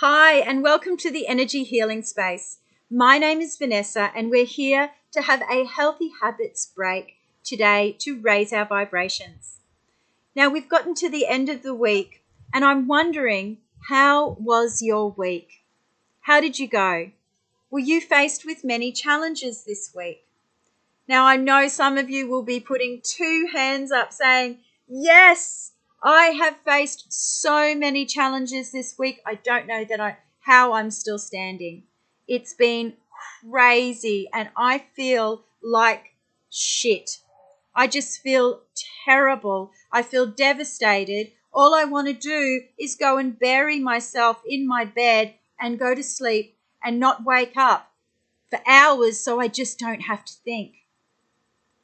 Hi, and welcome to the Energy Healing Space. My name is Vanessa, and we're here to have a healthy habits break today to raise our vibrations. Now, we've gotten to the end of the week, and I'm wondering, how was your week? How did you go? Were you faced with many challenges this week? Now, I know some of you will be putting two hands up saying, yes, I have faced so many challenges this week. I don't know how I'm still standing. It's been crazy and I feel like shit. I just feel terrible. I feel devastated. All I want to do is go and bury myself in my bed and go to sleep and not wake up for hours so I just don't have to think.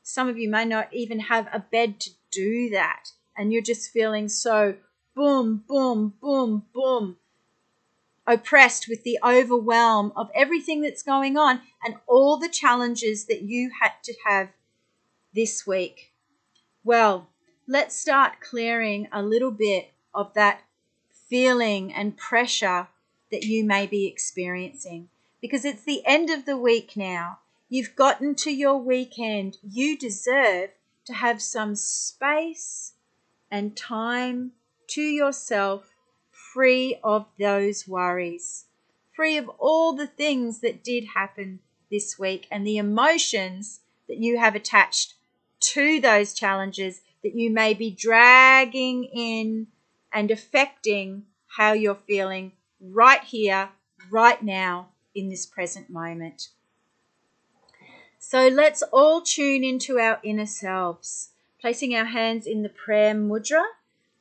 Some of you may not even have a bed to do that, and you're just feeling so boom, boom, boom, boom, oppressed with the overwhelm of everything that's going on and all the challenges that you had to have this week. Well, let's start clearing a little bit of that feeling and pressure that you may be experiencing, because it's the end of the week now. You've gotten to your weekend. You deserve to have some space and time to yourself, free of those worries, free of all the things that did happen this week and the emotions that you have attached to those challenges that you may be dragging in and affecting how you're feeling right here, right now, in this present moment. So let's all tune into our inner selves, placing our hands in the prayer mudra.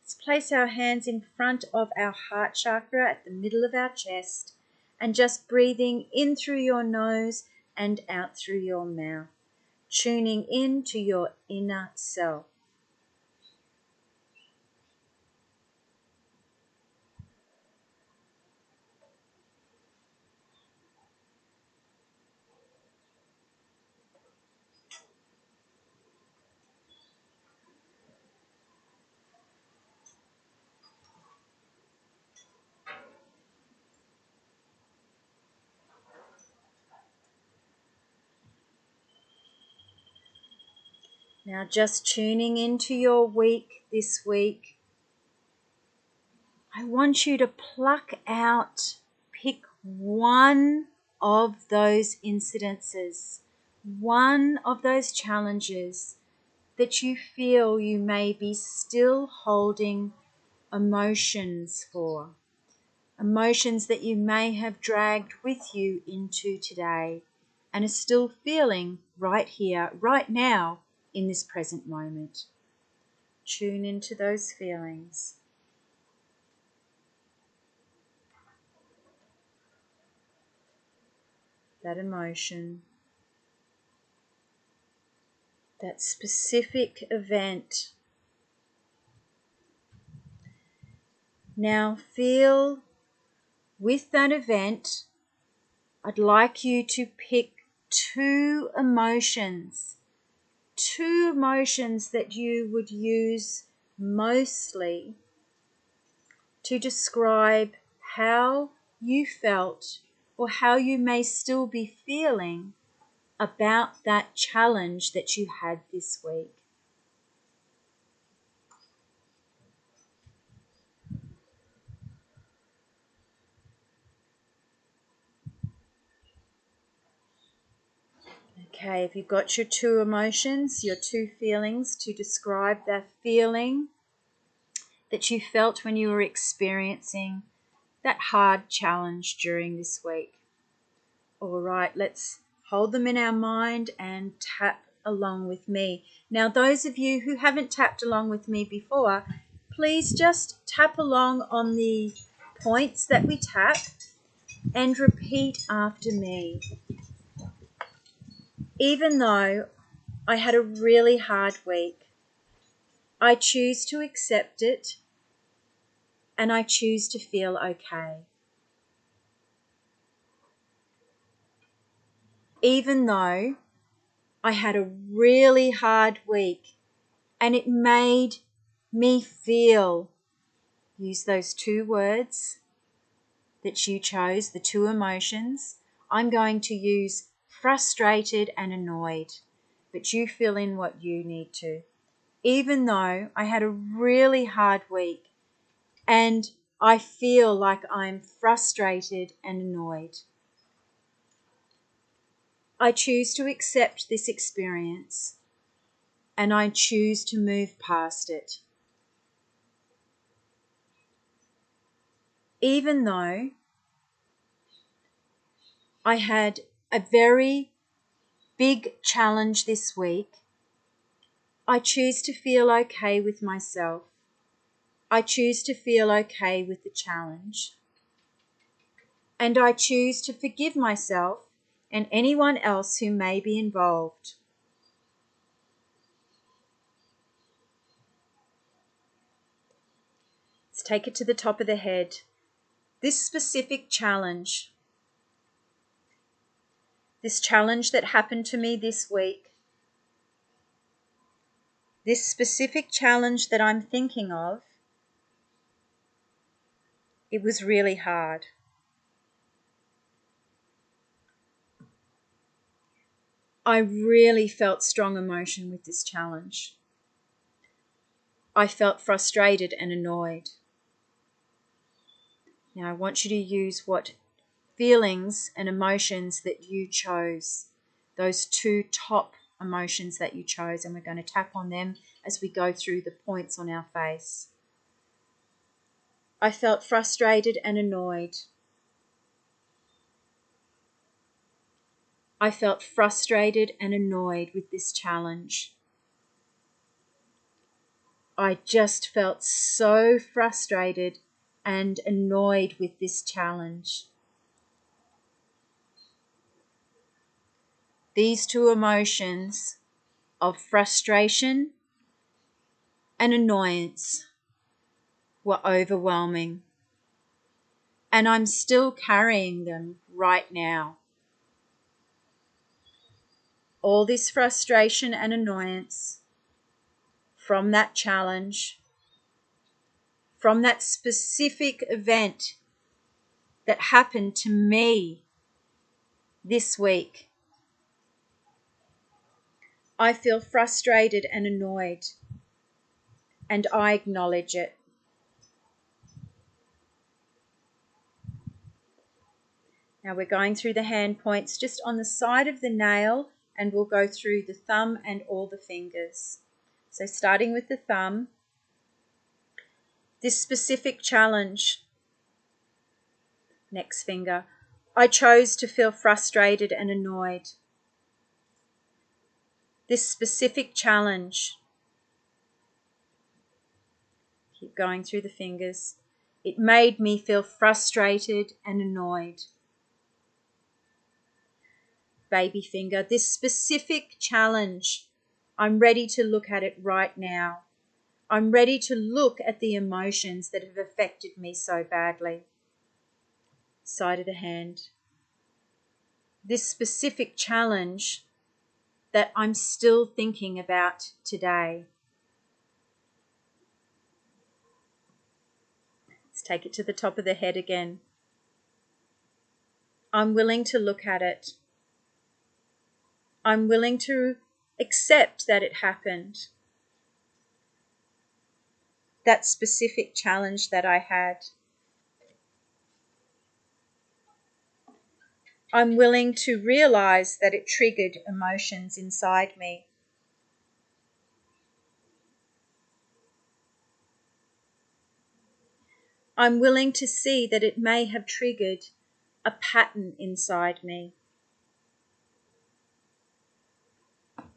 Let's place our hands in front of our heart chakra at the middle of our chest and just breathing in through your nose and out through your mouth, tuning in to your inner self. Now just tuning into your week this week, I want you to pick one of those incidences, one of those challenges that you feel you may be still holding emotions for, emotions that you may have dragged with you into today and are still feeling right here, right now, in this present moment. Tune into those feelings. That emotion, that specific event. Now feel with that event, I'd like you to pick two emotions that you would use mostly to describe how you felt or how you may still be feeling about that challenge that you had this week. Okay, if you've got your two emotions, your two feelings to describe that feeling that you felt when you were experiencing that hard challenge during this week. All right, let's hold them in our mind and tap along with me. Now, those of you who haven't tapped along with me before, please just tap along on the points that we tap and repeat after me. Even though I had a really hard week, I choose to accept it and I choose to feel okay. Even though I had a really hard week and it made me feel, use those two words, that you chose, the two emotions. I'm going to use frustrated and annoyed, but you fill in what you need to. Even though I had a really hard week and I feel like I'm frustrated and annoyed, I choose to accept this experience and I choose to move past it. Even though I had a very big challenge this week, I choose to feel okay with myself. I choose to feel okay with the challenge. And I choose to forgive myself and anyone else who may be involved. Let's take it to the top of the head. This specific challenge, that happened to me this week, this specific challenge that I'm thinking of, it was really hard. I really felt strong emotion with this challenge. I felt frustrated and annoyed. Now I want you to use what feelings and emotions that you chose, those two top emotions that you chose, and we're going to tap on them as we go through the points on our face. I felt frustrated and annoyed. I felt frustrated and annoyed with this challenge. I just felt so frustrated and annoyed with this challenge. These two emotions of frustration and annoyance were overwhelming, and I'm still carrying them right now. All this frustration and annoyance from that challenge, from that specific event that happened to me this week. I feel frustrated and annoyed, and I acknowledge it. Now we're going through the hand points just on the side of the nail, and we'll go through the thumb and all the fingers. So starting with the thumb, this specific challenge, next finger, I chose to feel frustrated and annoyed. This specific challenge, keep going through the fingers, it made me feel frustrated and annoyed. Baby finger, this specific challenge, I'm ready to look at it right now. I'm ready to look at the emotions that have affected me so badly. Side of the hand, this specific challenge that I'm still thinking about today. Let's take it to the top of the head again. I'm willing to look at it. I'm willing to accept that it happened. That specific challenge that I had. I'm willing to realize that it triggered emotions inside me. I'm willing to see that it may have triggered a pattern inside me.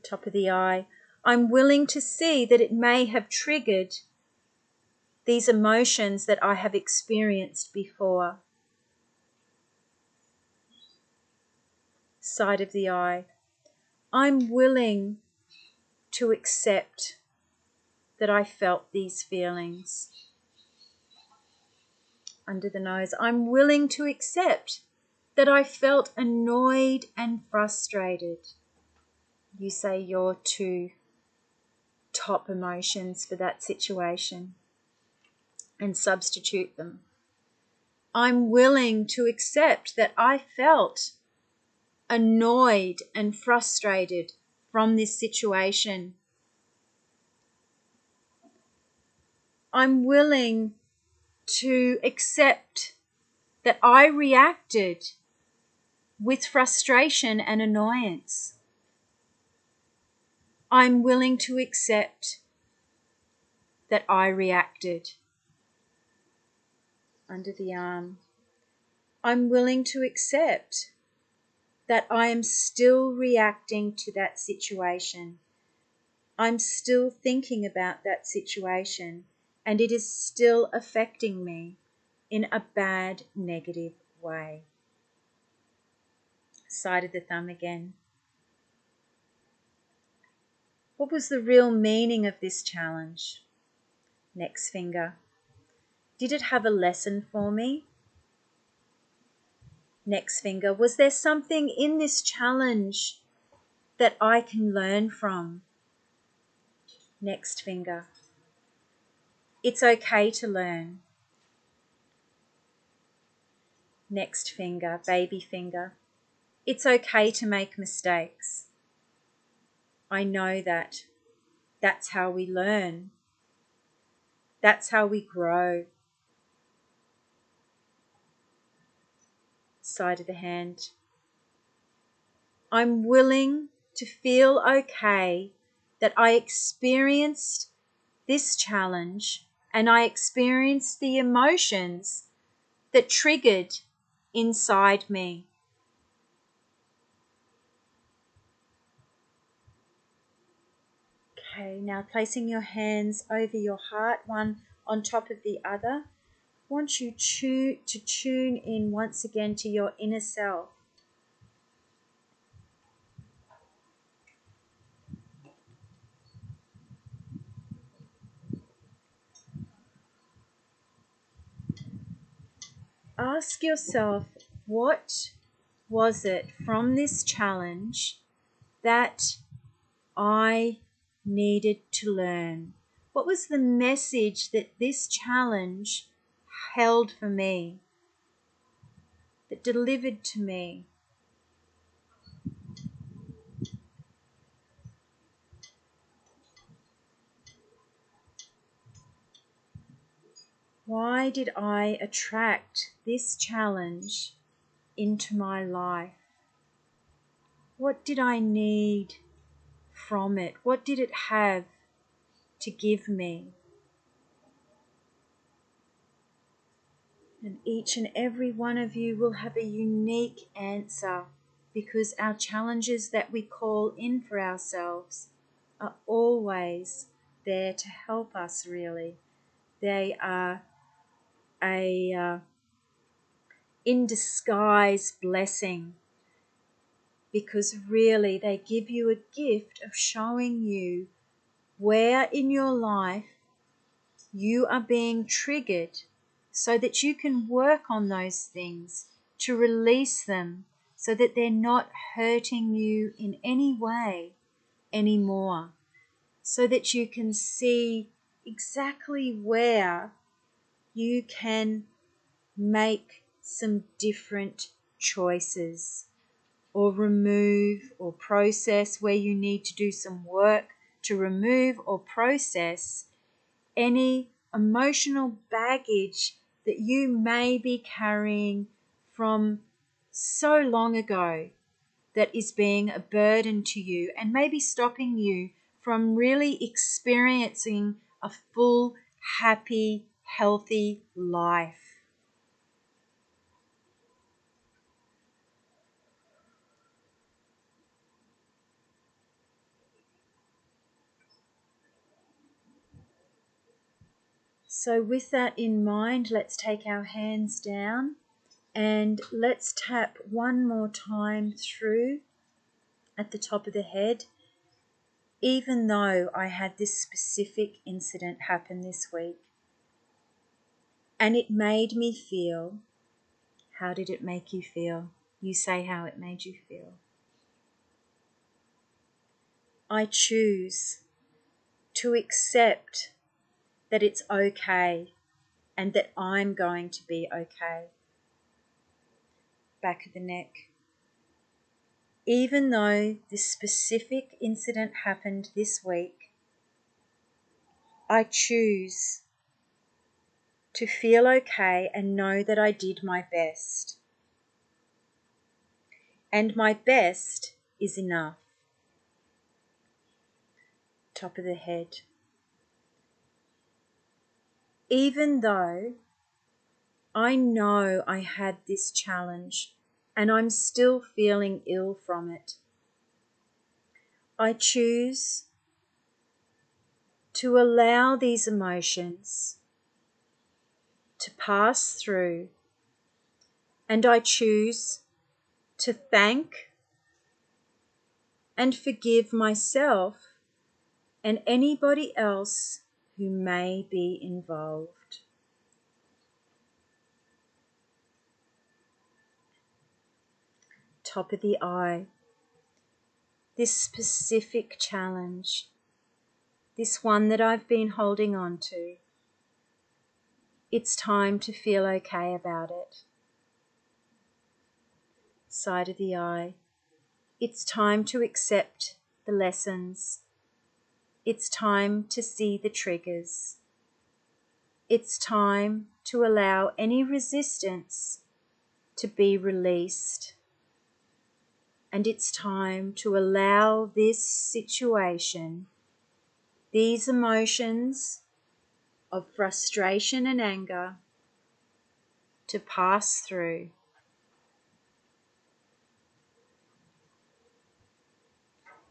Top of the eye. I'm willing to see that it may have triggered these emotions that I have experienced before. Side of the eye. I'm willing to accept that I felt these feelings. Under the nose. I'm willing to accept that I felt annoyed and frustrated. You say your two top emotions for that situation and substitute them. I'm willing to accept that I felt annoyed and frustrated from this situation. I'm willing to accept that I reacted with frustration and annoyance. I'm willing to accept that I reacted. Under the arm. I'm willing to accept that I am still reacting to that situation. I'm still thinking about that situation, and it is still affecting me in a bad, negative way. Side of the thumb again. What was the real meaning of this challenge? Next finger. Did it have a lesson for me? Next finger. Was there something in this challenge that I can learn from? Next finger. It's okay to learn. Next finger, baby finger. It's okay to make mistakes. I know that. That's how we learn. That's how we grow. Side of the hand. I'm willing to feel okay that I experienced this challenge and I experienced the emotions that triggered inside me. Okay, now placing your hands over your heart, one on top of the other. I want you to tune in once again to your inner self. Ask yourself, what was it from this challenge that I needed to learn? What was the message that this challenge held for me, that delivered to me? Why did I attract this challenge into my life? What did I need from it? What did it have to give me? And each and every one of you will have a unique answer, because our challenges that we call in for ourselves are always there to help us, really. They are a in disguise blessing, because really they give you a gift of showing you where in your life you are being triggered, so that you can work on those things to release them, so that they're not hurting you in any way anymore, so that you can see exactly where you can make some different choices, or remove or process where you need to do some work to remove or process any emotional baggage that you may be carrying from so long ago, that is being a burden to you and maybe stopping you from really experiencing a full, happy, healthy life. So with that in mind, let's take our hands down and let's tap one more time through at the top of the head. Even though I had this specific incident happen this week, and it made me feel, how did it make you feel? You say how it made you feel. I choose to accept that it's okay and that I'm going to be okay. back of the neck. Even though this specific incident happened this week, I choose to feel okay and know that I did my best. And my best is enough. Top of the head. Even though I know I had this challenge and I'm still feeling ill from it, I choose to allow these emotions to pass through, and I choose to thank and forgive myself and anybody else who may be involved. Top of the eye. This specific challenge, this one that I've been holding on to, it's time to feel okay about it. Side of the eye. It's time to accept the lessons. It's time to see the triggers. It's time to allow any resistance to be released. And it's time to allow this situation, these emotions of frustration and anger, to pass through.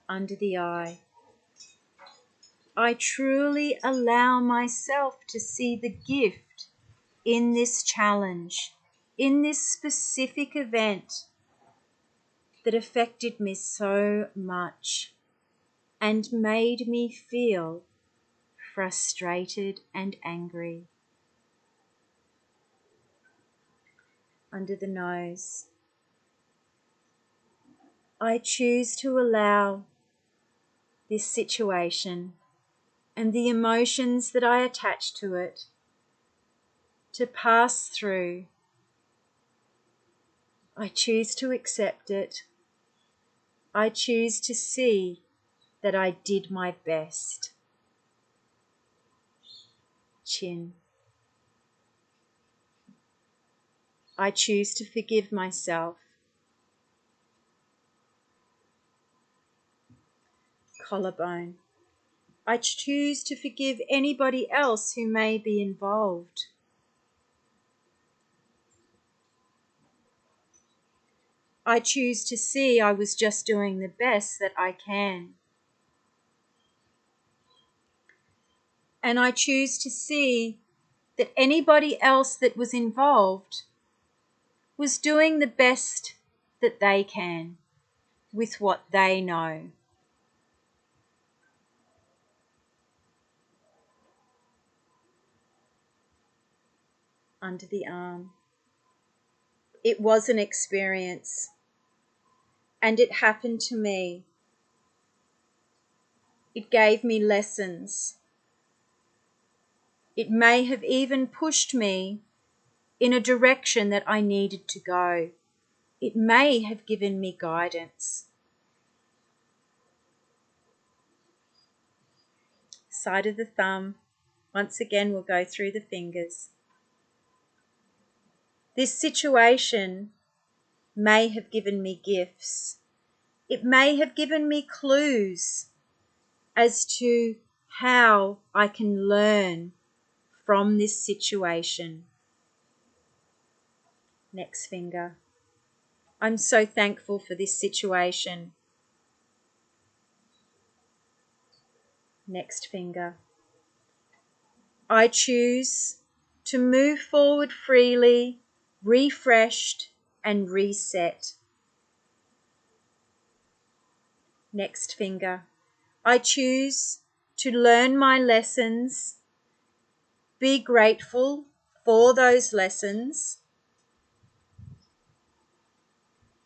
Under the eye. I truly allow myself to see the gift in this challenge, in this specific event that affected me so much and made me feel frustrated and angry. Under the nose. I choose to allow this situation and the emotions that I attach to it to pass through. I choose to accept it. I choose to see that I did my best. Chin. I choose to forgive myself. Collarbone. I choose to forgive anybody else who may be involved. I choose to see I was just doing the best that I can. And I choose to see that anybody else that was involved was doing the best that they can with what they know. Under the arm. It was an experience, and it happened to me. It gave me lessons. It may have even pushed me in a direction that I needed to go. It may have given me guidance. Side of the thumb. Once again, we'll go through the fingers. This situation may have given me gifts. It may have given me clues as to how I can learn from this situation. Next finger. I'm so thankful for this situation. Next finger. I choose to move forward freely, refreshed and reset. Next finger. I choose to learn my lessons, be grateful for those lessons,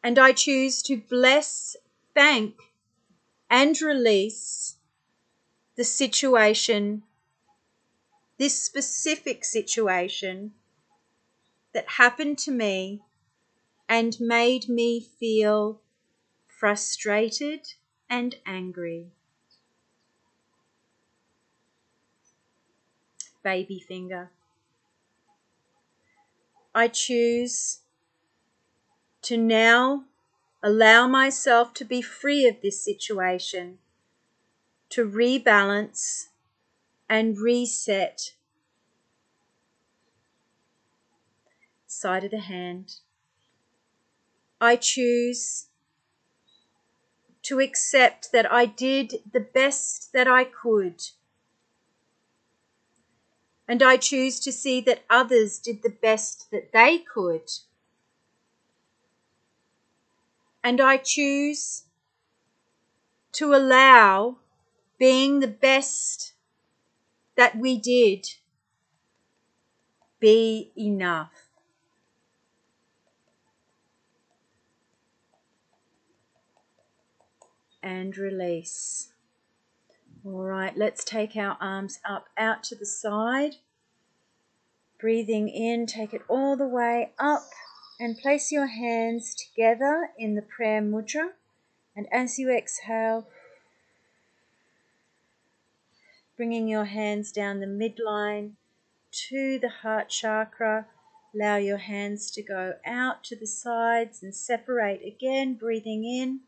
and I choose to bless, thank, and release the situation, this specific situation that happened to me and made me feel frustrated and angry. Baby finger. I choose to now allow myself to be free of this situation, to rebalance and reset. Side of the hand. I choose to accept that I did the best that I could. And I choose to see that others did the best that they could. And I choose to allow being the best that we did be enough. And release. All right, let's take our arms up, out to the side. Breathing in, take it all the way up and place your hands together in the prayer mudra. And as you exhale, bringing your hands down the midline to the heart chakra. Allow your hands to go out to the sides and separate again, breathing in.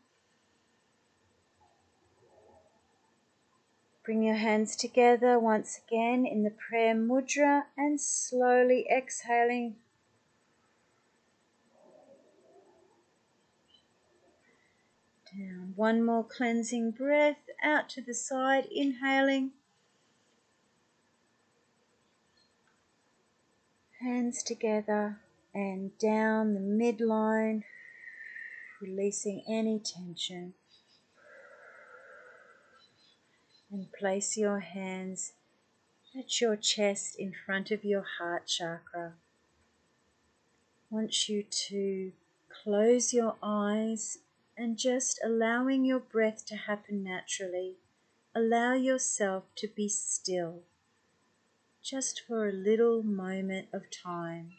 Bring your hands together once again in the prayer mudra and slowly exhaling. Down. One more cleansing breath out to the side, inhaling. Hands together and down the midline, releasing any tension. And place your hands at your chest in front of your heart chakra. I want you to close your eyes and just allowing your breath to happen naturally. Allow yourself to be still, just for a little moment of time.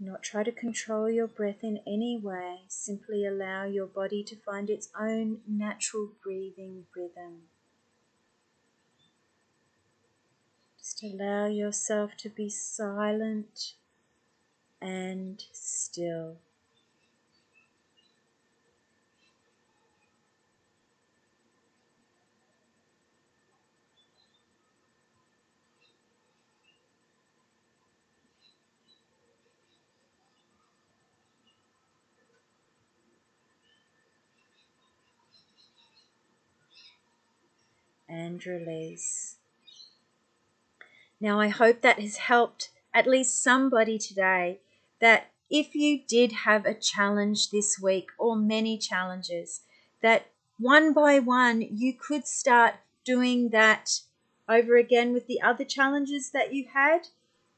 Do not try to control your breath in any way. Simply allow your body to find its own natural breathing rhythm. Just allow yourself to be silent and still. And release. Now I hope that has helped at least somebody today, that if you did have a challenge this week or many challenges, that one by one you could start doing that over again with the other challenges that you had.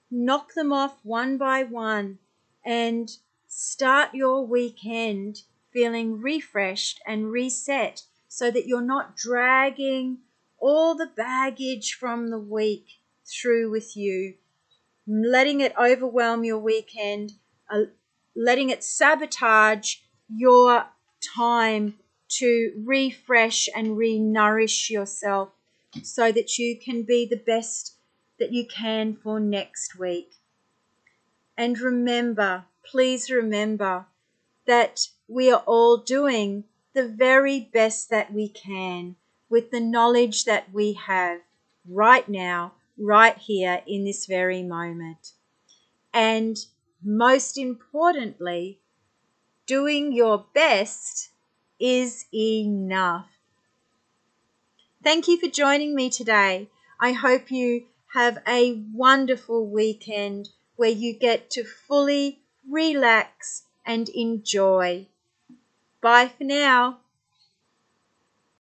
Knock them off one by one and start your weekend feeling refreshed and reset, so that you're not dragging all the baggage from the week through with you, letting it overwhelm your weekend, letting it sabotage your time to refresh and re-nourish yourself so that you can be the best that you can for next week. And remember, please remember, that we are all doing the very best that we can with the knowledge that we have right now, right here in this very moment. And most importantly, doing your best is enough. Thank you for joining me today. I hope you have a wonderful weekend where you get to fully relax and enjoy. Bye for now.